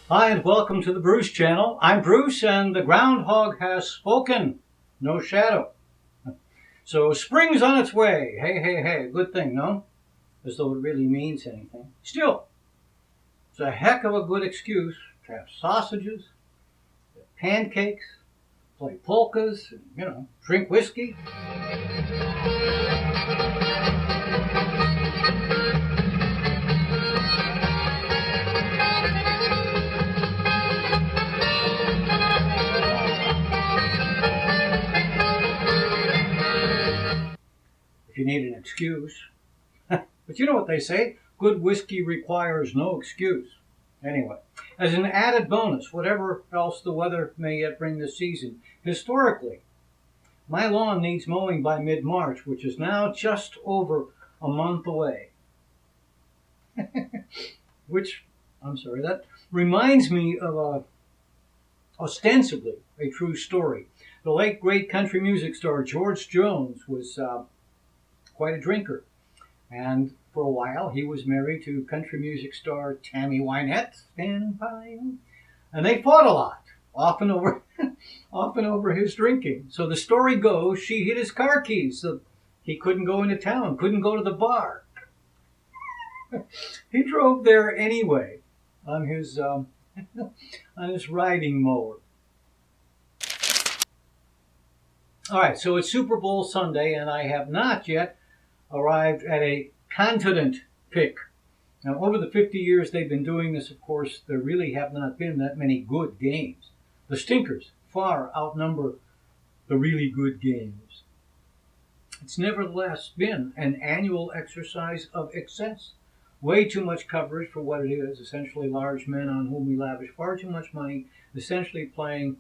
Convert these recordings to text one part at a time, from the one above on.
Hi, and welcome to the Bruce Channel. I'm Bruce, and the groundhog has spoken. No shadow. So spring's on its way. Hey, hey, hey. Good thing, no? As though it really means anything. Still, it's a heck of a good excuse to have sausages, pancakes, play polkas, and, drink whiskey. If you need an excuse. But you know what they say, good whiskey requires no excuse. Anyway, as an added bonus, whatever else the weather may yet bring this season, historically, my lawn needs mowing by mid-March, which is now just over a month away. That reminds me of ostensibly a true story. The late great country music star George Jones was quite a drinker. And for a while, he was married to country music star Tammy Wynette. Stand by. And they fought a lot, often over his drinking. So the story goes, she hid his car keys, so he couldn't go into town, couldn't go to the bar. He drove there anyway on his on his riding mower. All right, so it's Super Bowl Sunday, and I have not yet arrived at a confident pick. Now, over the 50 years they've been doing this, of course, there really have not been that many good games. The stinkers far outnumber the really good games. It's nevertheless been an annual exercise of excess. Way too much coverage for what it is, essentially large men on whom we lavish far too much money, essentially playing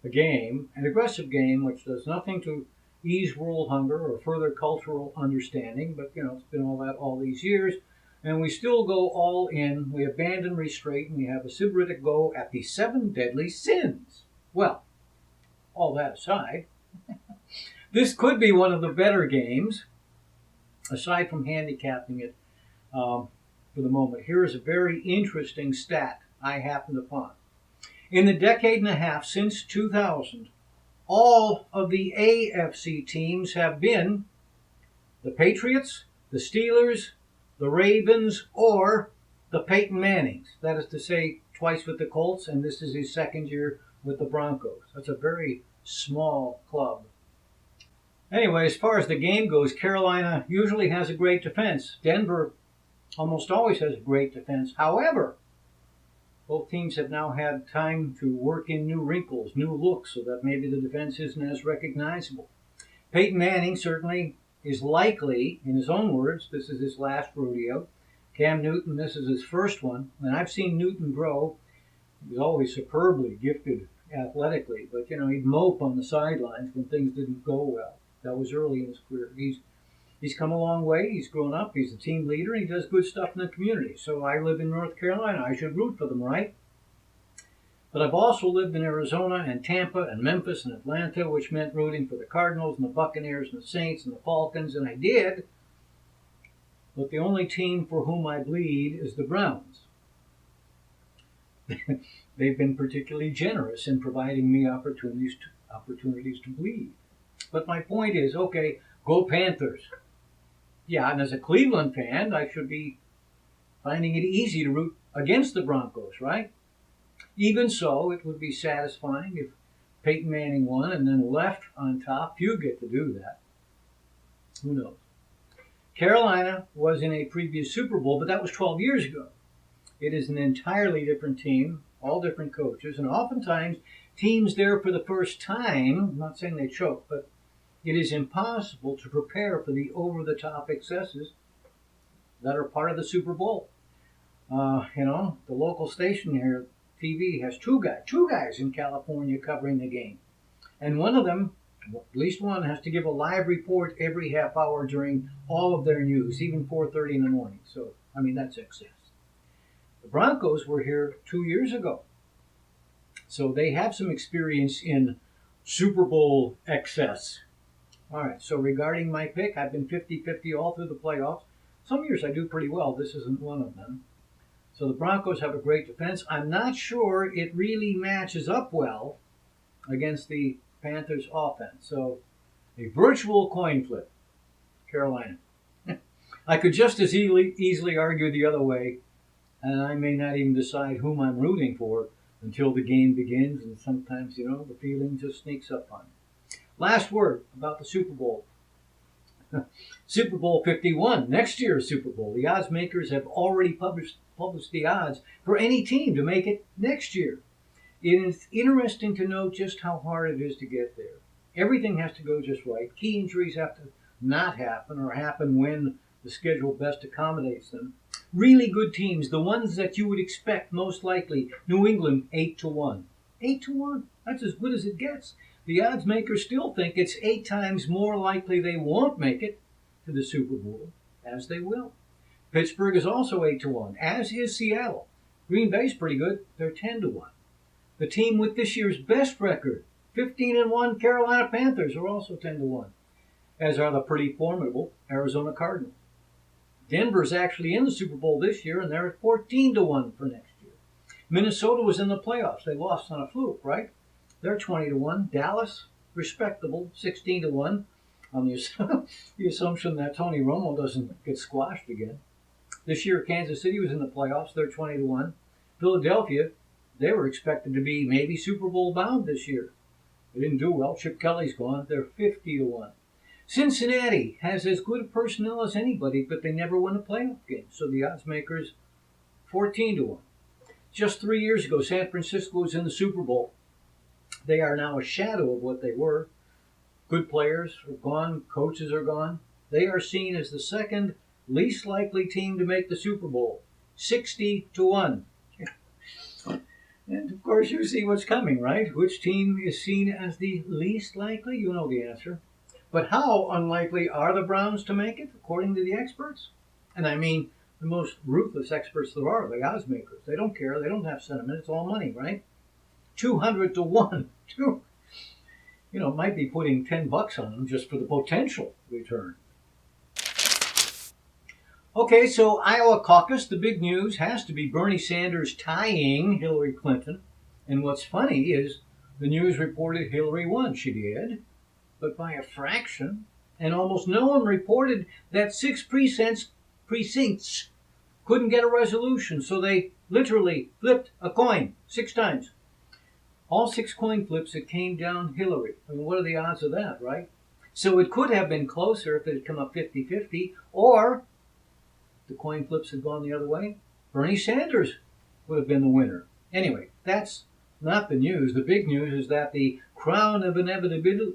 a game, an aggressive game, which does nothing to ease world hunger or further cultural understanding, but it's been all that all these years, and we still go all in. We abandon restraint, and we have a sybaritic go at the 7 deadly sins. Well, all that aside, this could be one of the better games, aside from handicapping it for the moment. Here is a very interesting stat I happened upon. In the decade and a half since 2000, all of the AFC teams have been the Patriots, the Steelers, the Ravens, or the Peyton Mannings. That is to say, twice with the Colts, and this is his second year with the Broncos. That's a very small club. Anyway, as far as the game goes, Carolina usually has a great defense. Denver almost always has a great defense. However, both teams have now had time to work in new wrinkles, new looks, so that maybe the defense isn't as recognizable. Peyton Manning certainly is likely, in his own words, this is his last rodeo. Cam Newton, this is his first one. And I've seen Newton grow. He was always superbly gifted athletically, but he'd mope on the sidelines when things didn't go well. That was early in his career. He's come a long way. He's grown up. He's a team leader. And he does good stuff in the community. So I live in North Carolina. I should root for them, right? But I've also lived in Arizona and Tampa and Memphis and Atlanta, which meant rooting for the Cardinals and the Buccaneers and the Saints and the Falcons, and I did. But the only team for whom I bleed is the Browns. They've been particularly generous in providing me opportunities to bleed. But my point is, okay, go Panthers. Yeah, and as a Cleveland fan, I should be finding it easy to root against the Broncos, right? Even so, it would be satisfying if Peyton Manning won and then left on top. Few get to do that. Who knows? Carolina was in a previous Super Bowl, but that was 12 years ago. It is an entirely different team, all different coaches, and oftentimes teams there for the first time, I'm not saying they choke, but it is impossible to prepare for the over-the-top excesses that are part of the Super Bowl. The local station here, TV, has two guys in California covering the game. And one of them, at least one, has to give a live report every half hour during all of their news, even 4:30 in the morning. So, that's excess. The Broncos were here 2 years ago. So they have some experience in Super Bowl excess. All right, so regarding my pick, I've been 50-50 all through the playoffs. Some years I do pretty well. This isn't one of them. So the Broncos have a great defense. I'm not sure it really matches up well against the Panthers' offense. So a virtual coin flip, Carolina. I could just as easily argue the other way, and I may not even decide whom I'm rooting for until the game begins, and sometimes, the feeling just sneaks up on me. Last word about the Super Bowl. Super Bowl 51, next year's Super Bowl. The odds makers have already published the odds for any team to make it next year. It is interesting to note just how hard it is to get there. Everything has to go just right. Key injuries have to not happen or happen when the schedule best accommodates them. Really good teams, the ones that you would expect most likely. New England, 8-1. 8-1? That's as good as it gets. The odds makers still think it's 8 times more likely they won't make it to the Super Bowl as they will. Pittsburgh is also 8-1, as is Seattle. Green Bay's pretty good. They're 10-1. The team with this year's best record, 15-1 Carolina Panthers, are also 10-1, as are the pretty formidable Arizona Cardinals. Denver's actually in the Super Bowl this year, and they're at 14-1 for next year. Minnesota was in the playoffs. They lost on a fluke, right? They're 20-1. Dallas, respectable, 16-1, on the assumption that Tony Romo doesn't get squashed again. This year, Kansas City was in the playoffs. They're 20-1. Philadelphia, they were expected to be maybe Super Bowl bound this year. They didn't do well. Chip Kelly's gone. They're 50-1. Cincinnati has as good a personnel as anybody, but they never won a playoff game. So the odds makers, 14-1. Just 3 years ago, San Francisco was in the Super Bowl. They are now a shadow of what they were. Good players are gone. Coaches are gone. They are seen as the second least likely team to make the Super Bowl, 60-1. And of course, you see what's coming, right? Which team is seen as the least likely? You know the answer. But how unlikely are the Browns to make it, according to the experts? And I mean, the most ruthless experts there are, the odds makers. They don't care. They don't have sentiment. It's all money, right? 200-1. Might be putting $10 on them just for the potential return. Okay, so Iowa caucus, the big news has to be Bernie Sanders tying Hillary Clinton. And what's funny is the news reported Hillary won. She did, but by a fraction. And almost no one reported that 6 precincts couldn't get a resolution. So they literally flipped a coin 6 times. All 6 coin flips, it came down Hillary. I mean, what are the odds of that, right? So it could have been closer if it had come up 50-50, or the coin flips had gone the other way, Bernie Sanders would have been the winner. Anyway, that's not the news. The big news is that the crown of inevitability,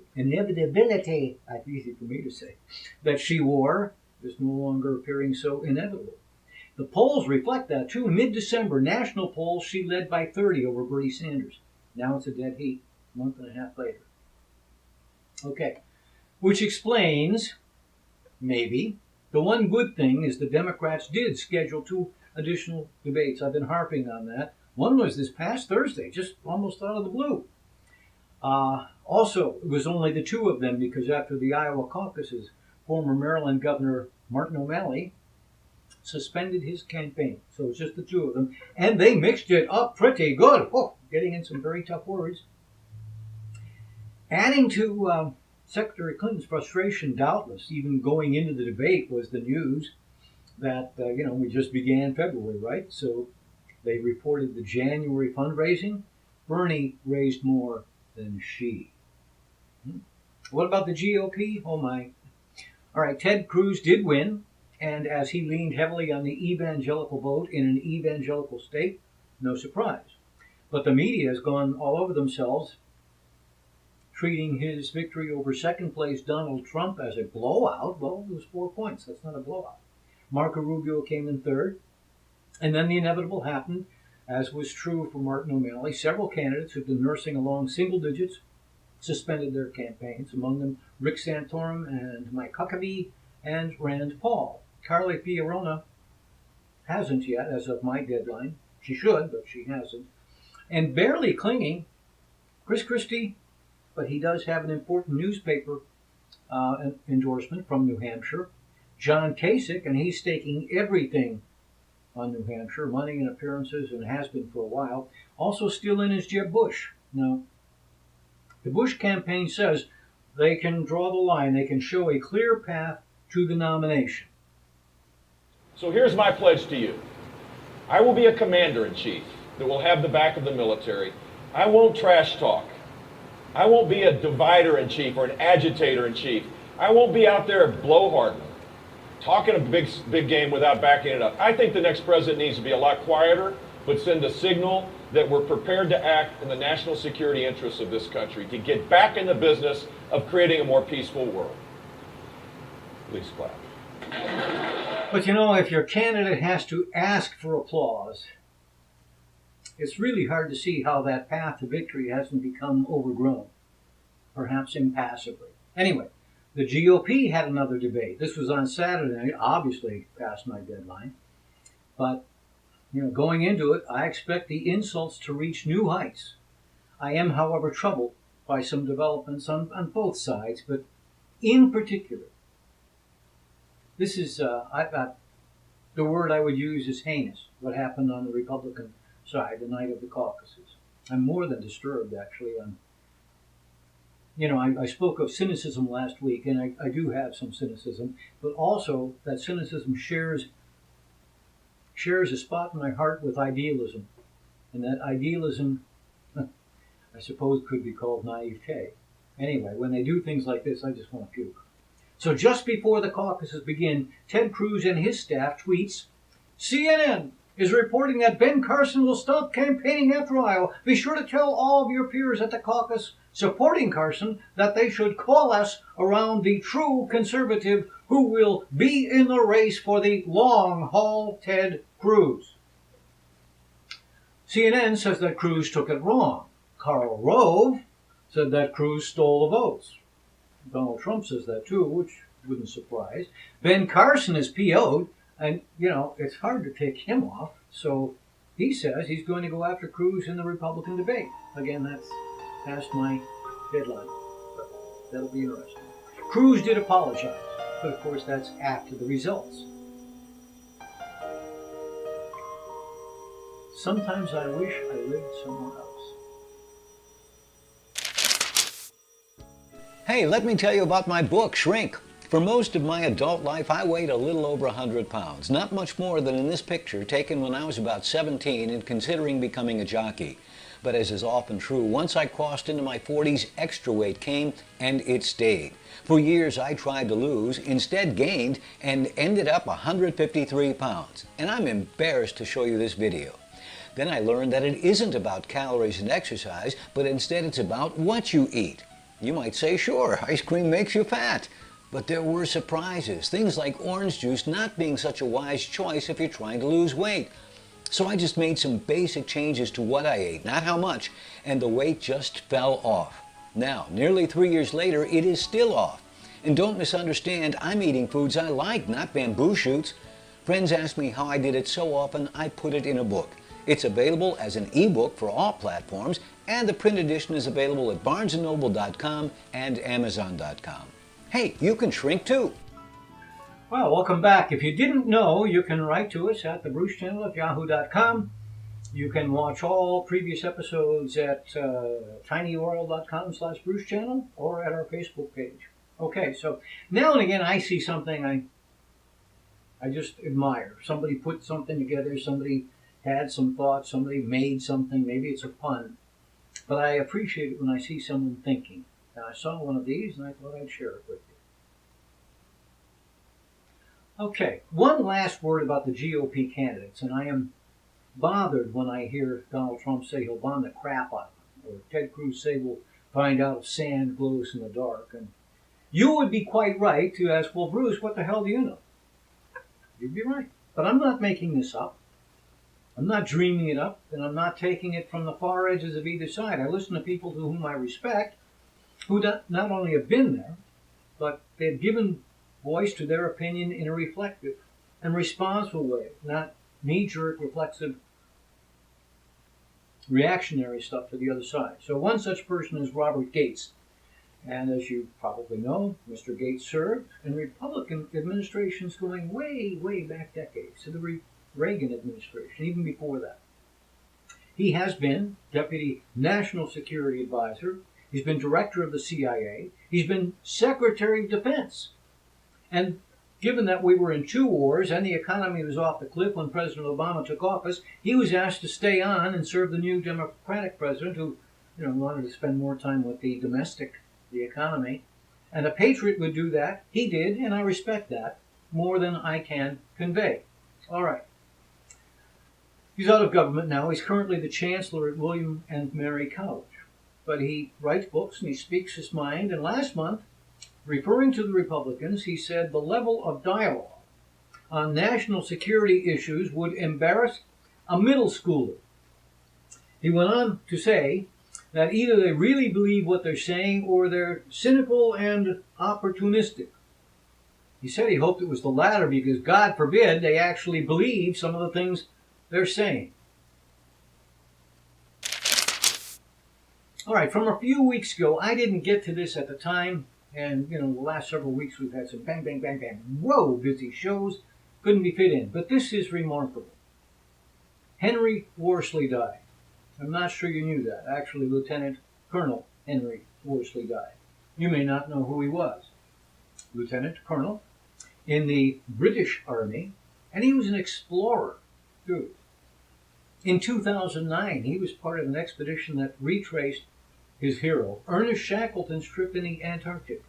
that's easy for me to say, that she wore is no longer appearing so inevitable. The polls reflect that too. Mid-December, national polls, she led by 30 over Bernie Sanders. Now it's a dead heat, a month and a half later. Okay, which explains, maybe, the one good thing is the Democrats did schedule 2 additional debates. I've been harping on that. One was this past Thursday, just almost out of the blue. Also, it was only the 2 of them because after the Iowa caucuses, former Maryland Governor Martin O'Malley suspended his campaign. So it's just the 2 of them. And they mixed it up pretty good. Getting in some very tough words. Adding to Secretary Clinton's frustration, doubtless, even going into the debate, was the news that, we just began February, right? So they reported the January fundraising. Bernie raised more than she. What about the GOP? Oh, my. All right, Ted Cruz did win. And as he leaned heavily on the evangelical vote in an evangelical state, no surprise. But the media has gone all over themselves, treating his victory over second-place Donald Trump as a blowout. Well, it was 4 points. That's not a blowout. Marco Rubio came in third. And then the inevitable happened, as was true for Martin O'Malley. Several candidates who've been nursing along single digits suspended their campaigns, among them Rick Santorum and Mike Huckabee and Rand Paul. Carly Fiorina hasn't yet, as of my deadline. She should, but she hasn't. And barely clinging, Chris Christie, but he does have an important newspaper endorsement from New Hampshire. John Kasich, and he's staking everything on New Hampshire, money and appearances, and has been for a while. Also still in is Jeb Bush. Now, the Bush campaign says they can draw the line, they can show a clear path to the nomination. So here's my pledge to you. I will be a commander-in-chief that will have the back of the military. I won't trash talk. I won't be a divider-in-chief or an agitator-in-chief. I won't be out there blowharding, talking a big game without backing it up. I think the next president needs to be a lot quieter, but send a signal that we're prepared to act in the national security interests of this country, to get back in the business of creating a more peaceful world. Please clap. But you know, if your candidate has to ask for applause, it's really hard to see how that path to victory hasn't become overgrown, perhaps impassively. Anyway, the GOP had another debate. This was on Saturday, obviously past my deadline. But, you know, going into it, I expect the insults to reach new heights. I am, however, troubled by some developments on both sides, but in particular, this is, the word I would use is heinous, what happened on the Republican side the night of the caucuses. I'm more than disturbed, actually. I spoke of cynicism last week, and I do have some cynicism, but also that cynicism shares a spot in my heart with idealism, and that idealism, I suppose, could be called naivete. Anyway, when they do things like this, I just want to puke. So just before the caucuses begin, Ted Cruz and his staff tweets, CNN is reporting that Ben Carson will stop campaigning after Iowa. Be sure to tell all of your peers at the caucus supporting Carson that they should coalesce around the true conservative who will be in the race for the long haul, Ted Cruz. CNN says that Cruz took it wrong. Karl Rove said that Cruz stole the votes. Donald Trump says that too, which wouldn't surprise. Ben Carson is PO'd, and, you know, it's hard to take him off. So he says he's going to go after Cruz in the Republican debate. Again, that's past my deadline, but that'll be interesting. Cruz did apologize, but of course that's after the results. Sometimes I wish I lived somewhere else. Hey, let me tell you about my book, Shrink. For most of my adult life, I weighed a little over 100 pounds, not much more than in this picture taken when I was about 17 and considering becoming a jockey. But as is often true, once I crossed into my 40s, extra weight came and it stayed. For years I tried to lose, instead gained, and ended up 153 pounds. And I'm embarrassed to show you this video. Then I learned that it isn't about calories and exercise, but instead it's about what you eat. You might say, sure, ice cream makes you fat. But there were surprises, things like orange juice not being such a wise choice if you're trying to lose weight. So I just made some basic changes to what I ate, not how much, and the weight just fell off. Now, nearly 3 years later, it is still off. And don't misunderstand, I'm eating foods I like, not bamboo shoots. Friends ask me how I did it so often, I put it in a book. It's available as an ebook for all platforms, and the print edition is available at barnesandnoble.com and amazon.com. Hey, you can shrink too. Well, welcome back. If you didn't know, you can write to us at thebrucechannel@yahoo.com. You can watch all previous episodes at tinyurl.com/brucechannel or at our Facebook page. Okay, so now and again I see something I just admire. Somebody put something together, somebody had some thoughts, somebody made something, maybe it's a pun. But I appreciate it when I see someone thinking. Now, I saw one of these and I thought I'd share it with you. Okay, one last word about the GOP candidates, and I am bothered when I hear Donald Trump say he'll bomb the crap out of them, or Ted Cruz say we'll find out if sand glows in the dark. And you would be quite right to ask, well, Bruce, what the hell do you know? You'd be right. But I'm not making this up. I'm not dreaming it up, and I'm not taking it from the far edges of either side. I listen to people to whom I respect, who not only have been there, but they've given voice to their opinion in a reflective and responsible way, not knee-jerk, reflexive, reactionary stuff to the other side. So one such person is Robert Gates. And as you probably know, Mr. Gates served in Republican administrations going way, way back decades. So the Reagan administration, even before that. He has been Deputy National Security Advisor. He's been Director of the CIA. He's been Secretary of Defense. And given that we were in two wars and the economy was off the cliff when President Obama took office, he was asked to stay on and serve the new Democratic president who, wanted to spend more time with the economy. And a patriot would do that. He did, and I respect that more than I can convey. All right. He's out of government now. He's currently the chancellor at William and Mary College. But he writes books and he speaks his mind. And last month, referring to the Republicans, he said the level of dialogue on national security issues would embarrass a middle schooler. He went on to say that either they really believe what they're saying or they're cynical and opportunistic. He said he hoped it was the latter because, God forbid, they actually believe some of the things they're saying. All right, from a few weeks ago, I didn't get to this at the time, and the last several weeks we've had some bang, bang, bang, bang, whoa, busy shows, couldn't be fit in. But this is remarkable. Henry Worsley died. I'm not sure you knew that. Actually, Lieutenant Colonel Henry Worsley died. You may not know who he was. Lieutenant Colonel in the British Army, and he was an explorer, too. In 2009, he was part of an expedition that retraced his hero, Ernest Shackleton's trip in the Antarctic.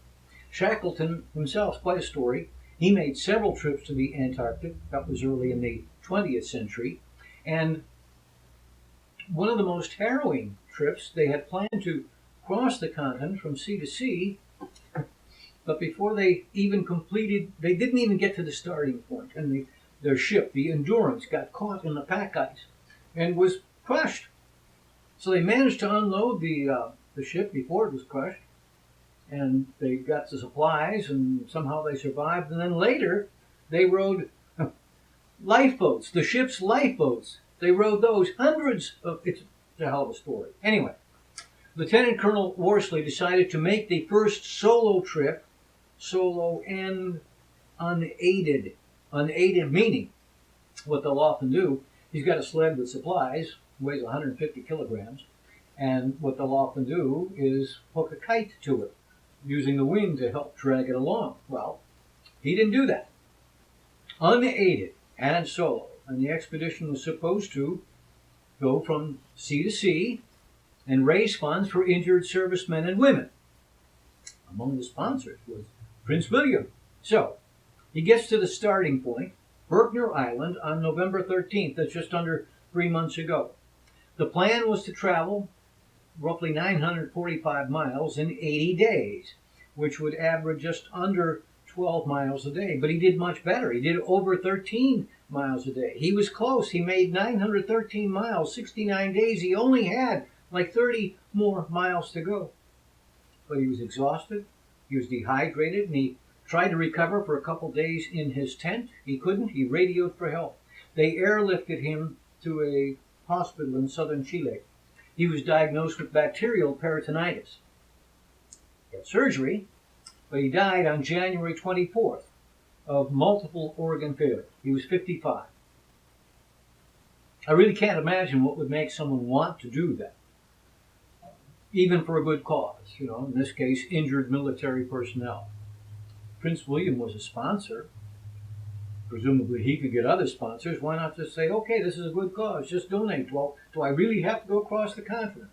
Shackleton himself, quite a story. He made several trips to the Antarctic. That was early in the 20th century. And one of the most harrowing trips, they had planned to cross the continent from sea to sea, but before they even completed, they didn't even get to the starting point. And their ship, the Endurance, got caught in the pack ice and was crushed. So they managed to unload the ship before it was crushed, and they got the supplies, and somehow they survived. And then later, they rode lifeboats, the ship's lifeboats. They rode those it's a hell of a story. Anyway, Lieutenant Colonel Worsley decided to make the first solo trip, solo and unaided. Unaided meaning, what they'll often do, he's got a sled with supplies, weighs 150 kilograms, and what they'll often do is hook a kite to it, using the wind to help drag it along. Well, he didn't do that. Unaided and solo. And the expedition was supposed to go from sea to sea and raise funds for injured servicemen and women. Among the sponsors was Prince William. So, he gets to the starting point, Berkner Island, on November 13th. That's just under 3 months ago. The plan was to travel roughly 945 miles in 80 days, which would average just under 12 miles a day. But he did much better. He did over 13 miles a day. He was close. He made 913 miles, 69 days. He only had like 30 more miles to go. But he was exhausted. He was dehydrated, and he tried to recover for a couple days in his tent. He couldn't. He radioed for help. They airlifted him to a hospital in southern Chile. He was diagnosed with bacterial peritonitis. He had surgery, but he died on January 24th of multiple organ failure. He was 55. I really can't imagine what would make someone want to do that, even for a good cause, in this case, injured military personnel. Prince William was a sponsor. Presumably he could get other sponsors. Why not just say, okay, this is a good cause, just donate. Well, do I really have to go across the continent?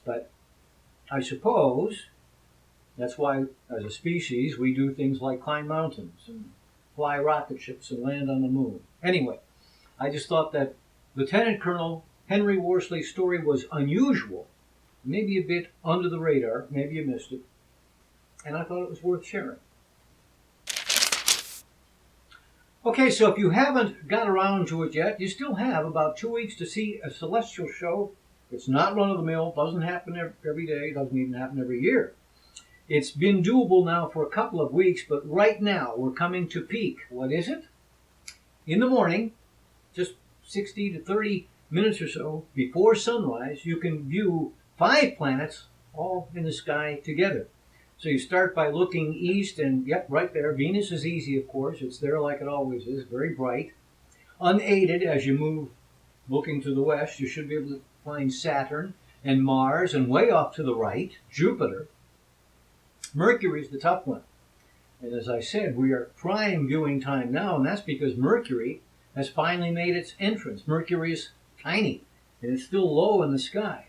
But I suppose that's why, as a species, we do things like climb mountains and fly rocket ships and land on the moon. Anyway, I just thought that Lieutenant Colonel Henry Worsley's story was unusual, maybe a bit under the radar, maybe you missed it, and I thought it was worth sharing. Okay, so if you haven't got around to it yet, you still have about 2 weeks to see a celestial show. It's not run-of-the-mill, doesn't happen every day, doesn't even happen every year. It's been doable now for a couple of weeks, but right now we're coming to peak. What is it? In the morning, just 60 to 30 minutes or so before sunrise, you can view 5 planets all in the sky together. So you start by looking east, and yep, right there, Venus is easy, of course. It's there like it always is, very bright. unaided as you move looking to the west, you should be able to find Saturn and Mars, and way off to the right, Jupiter. Mercury is the tough one. And as I said, we are prime viewing time now, and that's because Mercury has finally made its entrance. Mercury is tiny, and it's still low in the sky.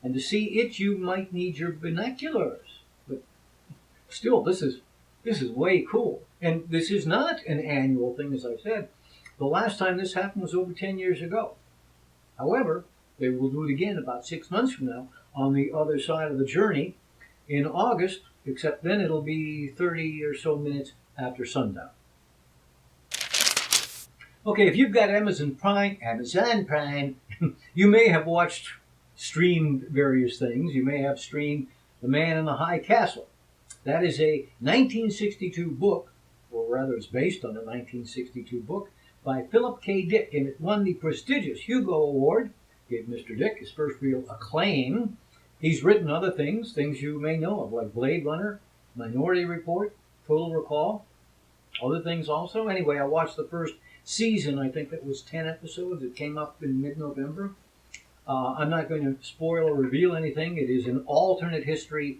And to see it, you might need your binoculars. But still, this is way cool. And this is not an annual thing, as I said. The last time this happened was over 10 years ago. However, they will do it again about 6 months from now on the other side of the journey in August, except then it'll be 30 or so minutes after sundown. Okay, if you've got Amazon Prime, you may have streamed various things. You may have streamed The Man in the High Castle. That is a 1962 book, or rather it's based on a 1962 book by Philip K. Dick, and it won the prestigious Hugo Award, gave Mr. Dick his first real acclaim. He's written other things you may know of, like Blade Runner, Minority Report, Total Recall, other things also. Anyway, I watched the first season. I think that was 10 episodes. It came up in mid-November. I'm not going to spoil or reveal anything. It is an alternate history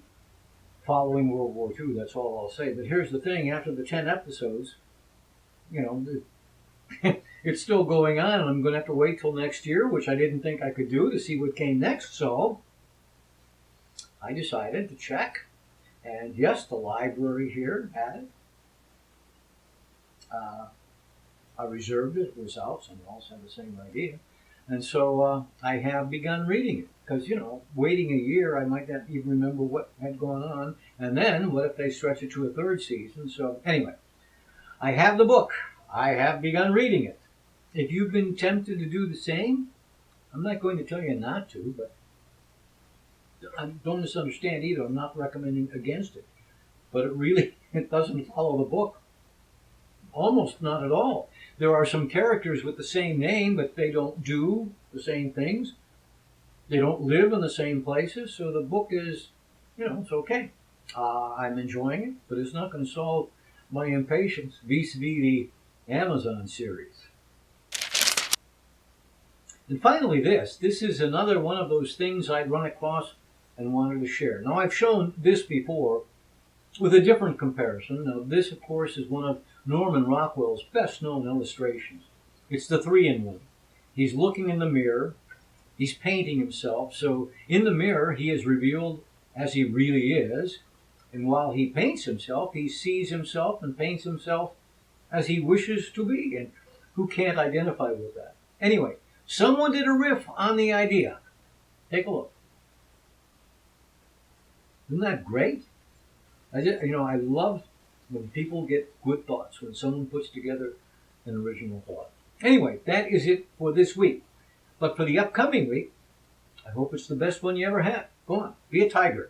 following World War II. That's all I'll say. But here's the thing. After the 10 episodes, it's still going on, and I'm going to have to wait till next year, which I didn't think I could do, to see what came next. So I decided to check, and yes, the library here had it. I reserved it. It was out. Someone else had the same idea. And so I have begun reading it. Because, waiting a year, I might not even remember what had gone on. And then, what if they stretch it to a third season? So, anyway, I have the book. I have begun reading it. If you've been tempted to do the same, I'm not going to tell you not to, but don't misunderstand either. I'm not recommending against it. But it doesn't follow the book. Almost not at all. There are some characters with the same name, but they don't do the same things. They don't live in the same places, so the book is, it's okay. I'm enjoying it, but it's not going to solve my impatience vis-a-vis the Amazon series. And finally this is another one of those things I'd run across and wanted to share. Now, I've shown this before with a different comparison. Now, this, of course, is one of Norman Rockwell's best-known illustrations. It's the 3-in-1. He's looking in the mirror. He's painting himself. So in the mirror, he is revealed as he really is. And while he paints himself, he sees himself and paints himself as he wishes to be. And who can't identify with that? Anyway, someone did a riff on the idea. Take a look. Isn't that great? I love when people get good thoughts, when someone puts together an original thought. Anyway, that is it for this week. But for the upcoming week, I hope it's the best one you ever had. Go on, be a tiger.